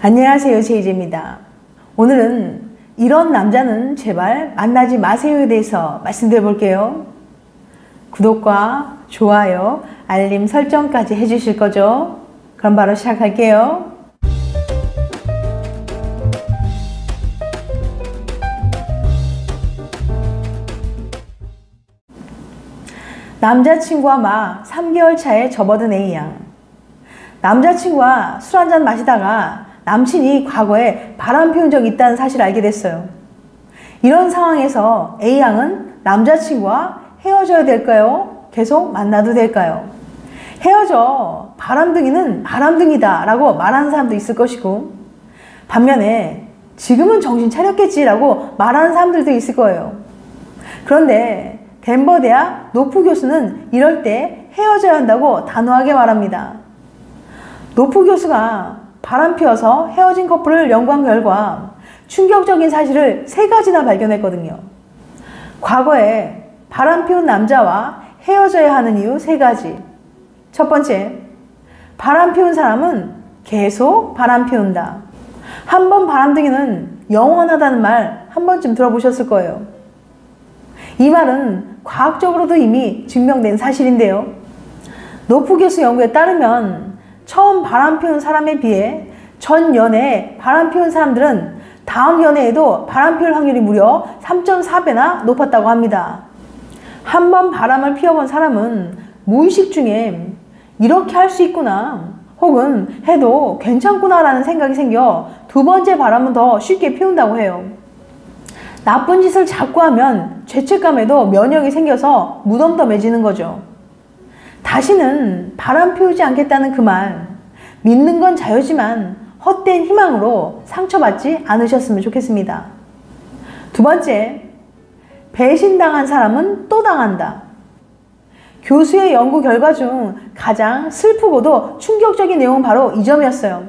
안녕하세요, 제이제입니다. 오늘은 이런 남자는 제발 만나지 마세요에 대해서 말씀드려 볼게요. 구독과 좋아요, 알림 설정까지 해주실 거죠? 그럼 바로 시작할게요. 남자친구와 막 3개월 차에 접어든 A양. 남자친구와 술 한잔 마시다가 남친이 과거에 바람 피운 적이 있다는 사실을 알게 됐어요. 이런 상황에서 A양은 남자친구와 헤어져야 될까요? 계속 만나도 될까요? 헤어져. 바람둥이는 바람둥이다 라고 말하는 사람도 있을 것이고, 반면에 지금은 정신 차렸겠지 라고 말하는 사람들도 있을 거예요. 그런데 덴버 대학 노프 교수는 이럴 때 헤어져야 한다고 단호하게 말합니다. 노프 교수가 바람 피워서 헤어진 커플을 연구한 결과 충격적인 사실을 3가지나 발견했거든요. 과거에 바람 피운 남자와 헤어져야 하는 이유 3가지. 첫 번째, 바람 피운 사람은 계속 바람 피운다. 한 번 바람둥이는 영원하다는 말 한 번쯤 들어보셨을 거예요. 이 말은 과학적으로도 이미 증명된 사실인데요. 노프 교수 연구에 따르면 처음 바람 피운 사람에 비해 전 연애에 바람 피운 사람들은 다음 연애에도 바람 피울 확률이 무려 3.4배나 높았다고 합니다. 한 번 바람을 피워본 사람은 무의식 중에 이렇게 할 수 있구나, 혹은 해도 괜찮구나 라는 생각이 생겨 2번째 바람은 더 쉽게 피운다고 해요. 나쁜 짓을 자꾸 하면 죄책감에도 면역이 생겨서 무덤덤해지는 거죠. 다시는 바람 피우지 않겠다는 그 말, 믿는 건 자유지만 헛된 희망으로 상처받지 않으셨으면 좋겠습니다. 2번째, 배신당한 사람은 또 당한다. 교수의 연구 결과 중 가장 슬프고도 충격적인 내용은 바로 이 점이었어요.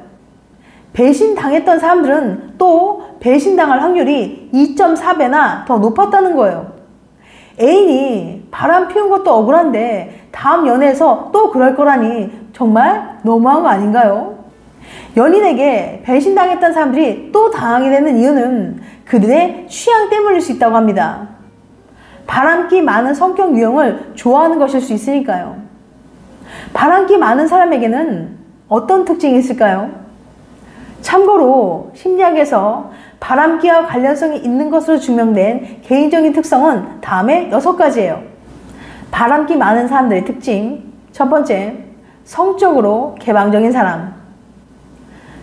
배신당했던 사람들은 또 배신당할 확률이 2.4배나 더 높았다는 거예요. 애인이 바람 피운 것도 억울한데 다음 연애에서 또 그럴 거라니 정말 너무한 거 아닌가요? 연인에게 배신당했던 사람들이 또 당하게 되는 이유는 그들의 취향 때문일 수 있다고 합니다. 바람기 많은 성격 유형을 좋아하는 것일 수 있으니까요. 바람기 많은 사람에게는 어떤 특징이 있을까요? 참고로 심리학에서 바람기와 관련성이 있는 것으로 증명된 개인적인 특성은 다음에 6가지예요. 바람기 많은 사람들의 특징. 첫 번째, 성적으로 개방적인 사람.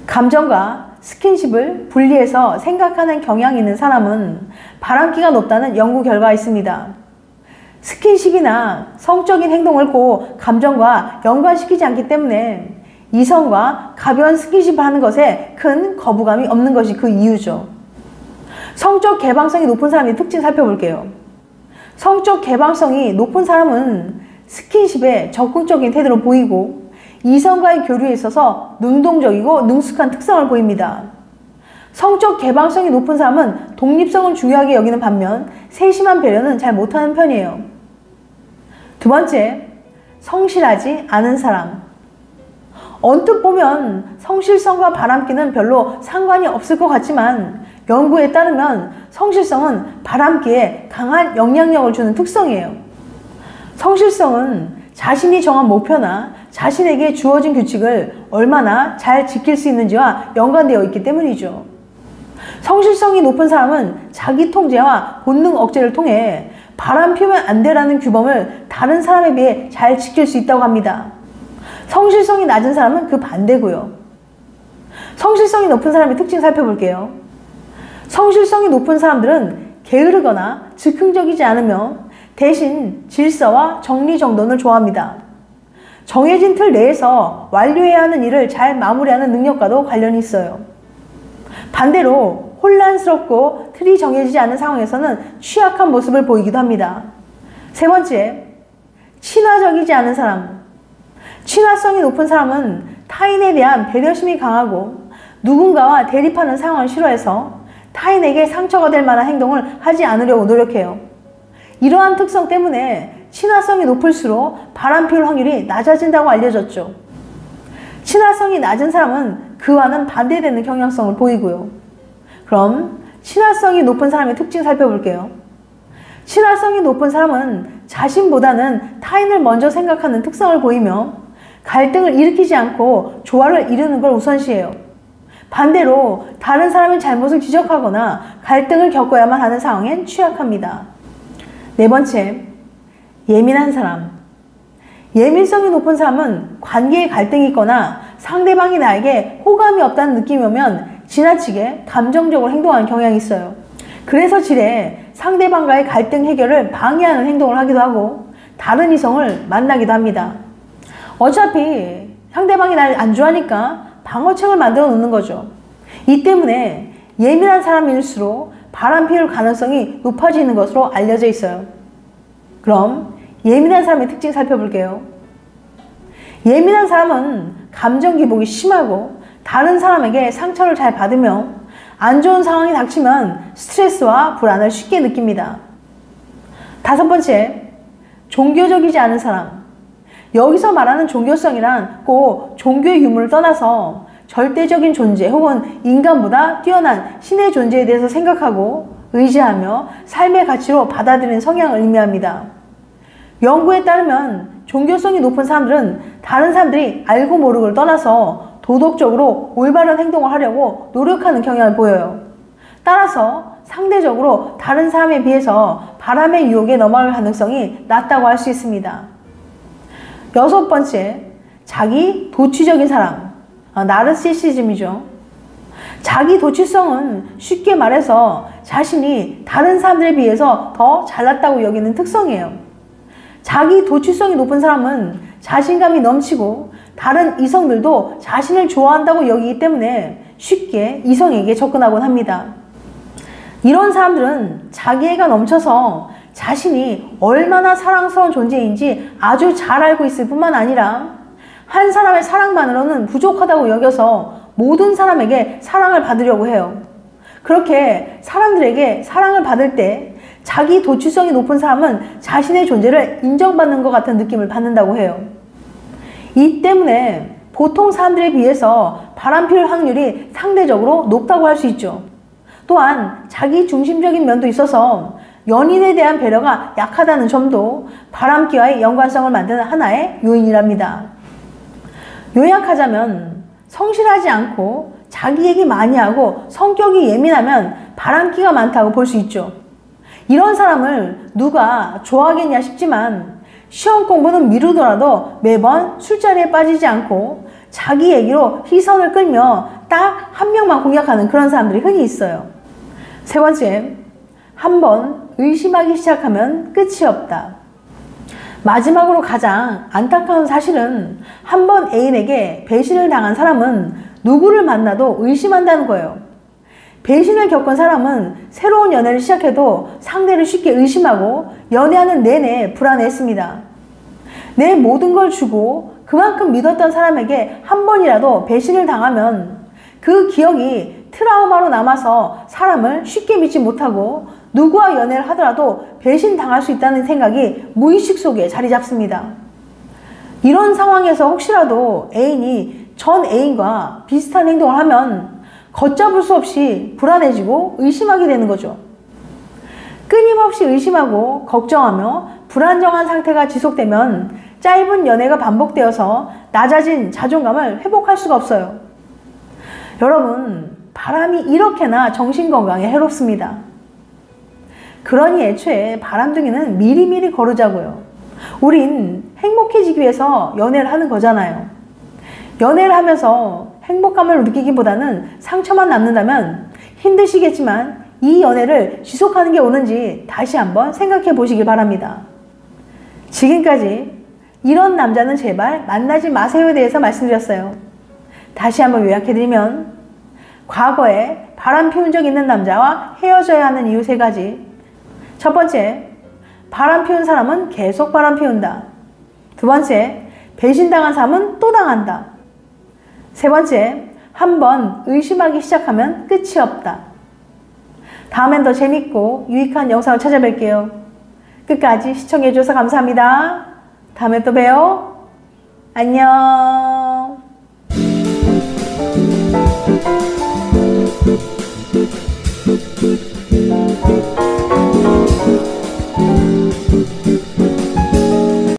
감정과 스킨십을 분리해서 생각하는 경향이 있는 사람은 바람기가 높다는 연구 결과가 있습니다. 스킨십이나 성적인 행동을 꼭 감정과 연관시키지 않기 때문에 이성과 가벼운 스킨십을 하는 것에 큰 거부감이 없는 것이 그 이유죠. 성적 개방성이 높은 사람의 특징 살펴볼게요. 성적 개방성이 높은 사람은 스킨십에 적극적인 태도를 보이고 이성과의 교류에 있어서 능동적이고 능숙한 특성을 보입니다. 성적 개방성이 높은 사람은 독립성을 중요하게 여기는 반면 세심한 배려는 잘 못하는 편이에요. 2번째, 성실하지 않은 사람. 언뜻 보면 성실성과 바람기는 별로 상관이 없을 것 같지만 연구에 따르면 성실성은 바람기에 강한 영향력을 주는 특성이에요. 성실성은 자신이 정한 목표나 자신에게 주어진 규칙을 얼마나 잘 지킬 수 있는지와 연관되어 있기 때문이죠. 성실성이 높은 사람은 자기 통제와 본능 억제를 통해 바람 피우면 안 되라는 규범을 다른 사람에 비해 잘 지킬 수 있다고 합니다. 성실성이 낮은 사람은 그 반대고요. 성실성이 높은 사람의 특징 살펴볼게요. 성실성이 높은 사람들은 게으르거나 즉흥적이지 않으며 대신 질서와 정리정돈을 좋아합니다. 정해진 틀 내에서 완료해야 하는 일을 잘 마무리하는 능력과도 관련이 있어요. 반대로 혼란스럽고 틀이 정해지지 않은 상황에서는 취약한 모습을 보이기도 합니다. 3번째, 친화적이지 않은 사람. 친화성이 높은 사람은 타인에 대한 배려심이 강하고 누군가와 대립하는 상황을 싫어해서 타인에게 상처가 될 만한 행동을 하지 않으려고 노력해요. 이러한 특성 때문에 친화성이 높을수록 바람 피울 확률이 낮아진다고 알려졌죠. 친화성이 낮은 사람은 그와는 반대되는 경향성을 보이고요. 그럼 친화성이 높은 사람의 특징 살펴볼게요. 친화성이 높은 사람은 자신보다는 타인을 먼저 생각하는 특성을 보이며 갈등을 일으키지 않고 조화를 이루는 걸 우선시해요. 반대로 다른 사람의 잘못을 지적하거나 갈등을 겪어야만 하는 상황엔 취약합니다. 네 번째, 예민한 사람. 예민성이 높은 사람은 관계에 갈등이 있거나 상대방이 나에게 호감이 없다는 느낌이 오면 지나치게 감정적으로 행동하는 경향이 있어요. 그래서 지레 상대방과의 갈등 해결을 방해하는 행동을 하기도 하고 다른 이성을 만나기도 합니다. 어차피 상대방이 날 안 좋아하니까 방어책을 만들어 놓는 거죠. 이 때문에 예민한 사람일수록 바람 피울 가능성이 높아지는 것으로 알려져 있어요. 그럼 예민한 사람의 특징 살펴볼게요. 예민한 사람은 감정 기복이 심하고 다른 사람에게 상처를 잘 받으며 안 좋은 상황이 닥치면 스트레스와 불안을 쉽게 느낍니다. 다섯 번째, 종교적이지 않은 사람. 여기서 말하는 종교성이란 꼭 종교의 유무를 떠나서 절대적인 존재 혹은 인간보다 뛰어난 신의 존재에 대해서 생각하고 의지하며 삶의 가치로 받아들이는 성향을 의미합니다. 연구에 따르면 종교성이 높은 사람들은 다른 사람들이 알고 모르고를 떠나서 도덕적으로 올바른 행동을 하려고 노력하는 경향을 보여요. 따라서 상대적으로 다른 사람에 비해서 바람의 유혹에 넘어갈 가능성이 낮다고 할 수 있습니다. 여섯 번째, 자기 도취적인 사람. 나르시시즘이죠. 자기 도취성은 쉽게 말해서 자신이 다른 사람들에 비해서 더 잘났다고 여기는 특성이에요. 자기 도취성이 높은 사람은 자신감이 넘치고 다른 이성들도 자신을 좋아한다고 여기기 때문에 쉽게 이성에게 접근하곤 합니다. 이런 사람들은 자기애가 넘쳐서 자신이 얼마나 사랑스러운 존재인지 아주 잘 알고 있을 뿐만 아니라 한 사람의 사랑만으로는 부족하다고 여겨서 모든 사람에게 사랑을 받으려고 해요. 그렇게 사람들에게 사랑을 받을 때 자기 도취성이 높은 사람은 자신의 존재를 인정받는 것 같은 느낌을 받는다고 해요. 이 때문에 보통 사람들에 비해서 바람 피울 확률이 상대적으로 높다고 할 수 있죠. 또한 자기 중심적인 면도 있어서 연인에 대한 배려가 약하다는 점도 바람기와의 연관성을 만드는 하나의 요인이랍니다. 요약하자면 성실하지 않고 자기 얘기 많이 하고 성격이 예민하면 바람기가 많다고 볼 수 있죠. 이런 사람을 누가 좋아하겠냐 싶지만 시험 공부는 미루더라도 매번 술자리에 빠지지 않고 자기 얘기로 시선을 끌며 딱 한 명만 공략하는 그런 사람들이 흔히 있어요. 세 번째, 한번 의심하기 시작하면 끝이 없다. 마지막으로 가장 안타까운 사실은 한 번 애인에게 배신을 당한 사람은 누구를 만나도 의심한다는 거예요. 배신을 겪은 사람은 새로운 연애를 시작해도 상대를 쉽게 의심하고 연애하는 내내 불안해했습니다. 내 모든 걸 주고 그만큼 믿었던 사람에게 한 번이라도 배신을 당하면 그 기억이 트라우마로 남아서 사람을 쉽게 믿지 못하고 누구와 연애를 하더라도 배신당할 수 있다는 생각이 무의식 속에 자리 잡습니다. 이런 상황에서 혹시라도 애인이 전 애인과 비슷한 행동을 하면 걷잡을 수 없이 불안해지고 의심하게 되는 거죠. 끊임없이 의심하고 걱정하며 불안정한 상태가 지속되면 짧은 연애가 반복되어서 낮아진 자존감을 회복할 수가 없어요. 여러분, 바람이 이렇게나 정신건강에 해롭습니다. 그러니 애초에 바람둥이는 미리미리 거르자고요. 우린 행복해지기 위해서 연애를 하는 거잖아요. 연애를 하면서 행복감을 느끼기보다는 상처만 남는다면 힘드시겠지만 이 연애를 지속하는 게 옳은지 다시 한번 생각해 보시길 바랍니다. 지금까지 이런 남자는 제발 만나지 마세요에 대해서 말씀드렸어요. 다시 한번 요약해드리면 과거에 바람 피운 적 있는 남자와 헤어져야 하는 이유 3가지. 첫 번째, 바람 피운 사람은 계속 바람 피운다. 두 번째, 배신당한 사람은 또 당한다. 세 번째, 한번 의심하기 시작하면 끝이 없다. 다음엔 더 재밌고 유익한 영상을 찾아뵐게요. 끝까지 시청해주셔서 감사합니다. 다음에 또 봬요. 안녕.